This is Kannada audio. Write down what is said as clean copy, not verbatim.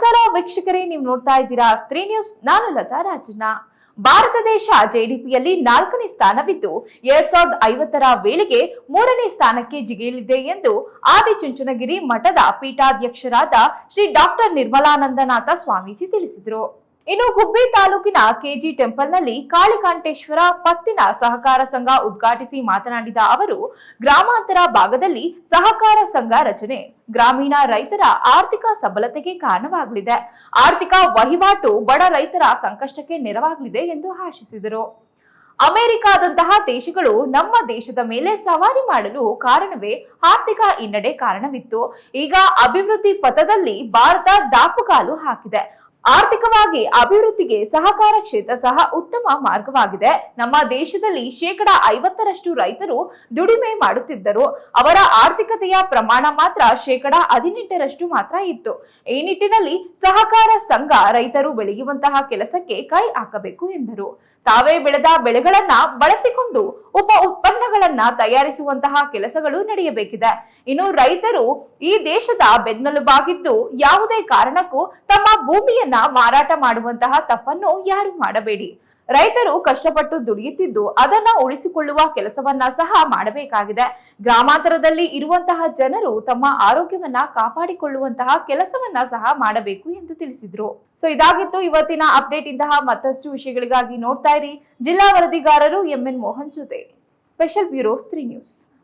ನಮಸ್ಕಾರ ವೀಕ್ಷಕರೇ, ನೀವು ನೋಡ್ತಾ ಇದ್ದೀರಾ ಸ್ತ್ರೀ ನ್ಯೂಸ್. ನಾನು ಲತಾ ರಾಜಣ್ಣ. ಭಾರತ ದೇಶ ಜೆಡಿಪಿಯಲ್ಲಿ 4ನೇ ಸ್ಥಾನವಿದ್ದು 2050ರ ವೇಳೆಗೆ 3ನೇ ಸ್ಥಾನಕ್ಕೆ ಜಿಗಿಯಲಿದೆ ಎಂದು ಆದಿಚುಂಚನಗಿರಿ ಮಠದ ಪೀಠಾಧ್ಯಕ್ಷರಾದ ಶ್ರೀ ಡಾಕ್ಟರ್ ನಿರ್ಮಲಾನಂದನಾಥ ಸ್ವಾಮೀಜಿ ತಿಳಿಸಿದರು. ಇನ್ನು ಗುಬ್ಬಿ ತಾಲೂಕಿನ ಕೆಜಿ ಟೆಂಪಲ್ನಲ್ಲಿ ಕಾಳಿಕಾಂಟೇಶ್ವರ ಪತ್ತಿನ ಸಹಕಾರ ಸಂಘ ಉದ್ಘಾಟಿಸಿ ಮಾತನಾಡಿದ ಅವರು, ಗ್ರಾಮಾಂತರ ಭಾಗದಲ್ಲಿ ಸಹಕಾರ ಸಂಘ ರಚನೆ ಗ್ರಾಮೀಣ ರೈತರ ಆರ್ಥಿಕ ಸಬಲತೆಗೆ ಕಾರಣವಾಗಲಿದೆ. ಆರ್ಥಿಕ ವಹಿವಾಟು ಬಡ ರೈತರ ಸಂಕಷ್ಟಕ್ಕೆ ನೆರವಾಗಲಿದೆ ಎಂದು ಆಶಿಸಿದರು. ಅಮೆರಿಕಾದಂತಹ ದೇಶಗಳು ನಮ್ಮ ದೇಶದ ಮೇಲೆ ಸವಾರಿ ಮಾಡಲು ಕಾರಣವೇ ಆರ್ಥಿಕ ಹಿನ್ನಡೆ ಕಾರಣವಿತ್ತು. ಈಗ ಅಭಿವೃದ್ಧಿ ಪಥದಲ್ಲಿ ಭಾರತ ದಾಪುಗಾಲು ಹಾಕಿದೆ. ಆರ್ಥಿಕವಾಗಿ ಅಭಿವೃದ್ಧಿಗೆ ಸಹಕಾರ ಕ್ಷೇತ್ರ ಸಹ ಉತ್ತಮ ಮಾರ್ಗವಾಗಿದೆ. ನಮ್ಮ ದೇಶದಲ್ಲಿ 50% ರೈತರು ದುಡಿಮೆ ಮಾಡುತ್ತಿದ್ದರು. ಅವರ ಆರ್ಥಿಕತೆಯ ಪ್ರಮಾಣ ಮಾತ್ರ 18% ಮಾತ್ರ ಇತ್ತು. ಈ ನಿಟ್ಟಿನಲ್ಲಿ ಸಹಕಾರ ಸಂಘ ರೈತರು ಬೆಳೆಯುವಂತಹ ಕೆಲಸಕ್ಕೆ ಕೈ ಹಾಕಬೇಕು ಎಂದರು. ತಾವೇ ಬೆಳೆದ ಬೆಳೆಗಳನ್ನ ಬಳಸಿಕೊಂಡು ಉಪ ಉತ್ಪನ್ನಗಳನ್ನ ತಯಾರಿಸುವಂತಹ ಕೆಲಸಗಳು ನಡೆಯಬೇಕಿದೆ. ಇನ್ನು ರೈತರು ಈ ದೇಶದ ಬೆನ್ನೆಲುಬಾಗಿದ್ದು ಯಾವುದೇ ಕಾರಣಕ್ಕೂ ತಮ್ಮ ಭೂಮಿಯನ್ನ ಮಾರಾಟ ಮಾಡುವಂತಹ ತಪ್ಪನ್ನು ಯಾರು ಮಾಡಬೇಡಿ. ರೈತರು ಕಷ್ಟಪಟ್ಟು ದುಡಿಯುತ್ತಿದ್ದು ಅದನ್ನ ಉಳಿಸಿಕೊಳ್ಳುವ ಕೆಲಸವನ್ನ ಸಹ ಮಾಡಬೇಕಾಗಿದೆ. ಗ್ರಾಮಾಂತರದಲ್ಲಿ ಇರುವಂತಹ ಜನರು ತಮ್ಮ ಆರೋಗ್ಯವನ್ನ ಕಾಪಾಡಿಕೊಳ್ಳುವಂತಹ ಕೆಲಸವನ್ನ ಸಹ ಮಾಡಬೇಕು ಎಂದು ತಿಳಿಸಿದ್ರು. ಸೊ ಇದಾಗಿತ್ತು ಇವತ್ತಿನ ಅಪ್ಡೇಟ್. ಇಂತಹ ಮತ್ತಷ್ಟು ವಿಷಯಗಳಿಗಾಗಿ ನೋಡ್ತಾ ಇರಿ ಜಿಲ್ಲಾ ವರದಿಗಾರರು MN ಮೋಹನ್ ಜೊತೆ ಸ್ಪೆಷಲ್ ಬ್ಯೂರೋ ಸ್ತ್ರೀ ನ್ಯೂಸ್.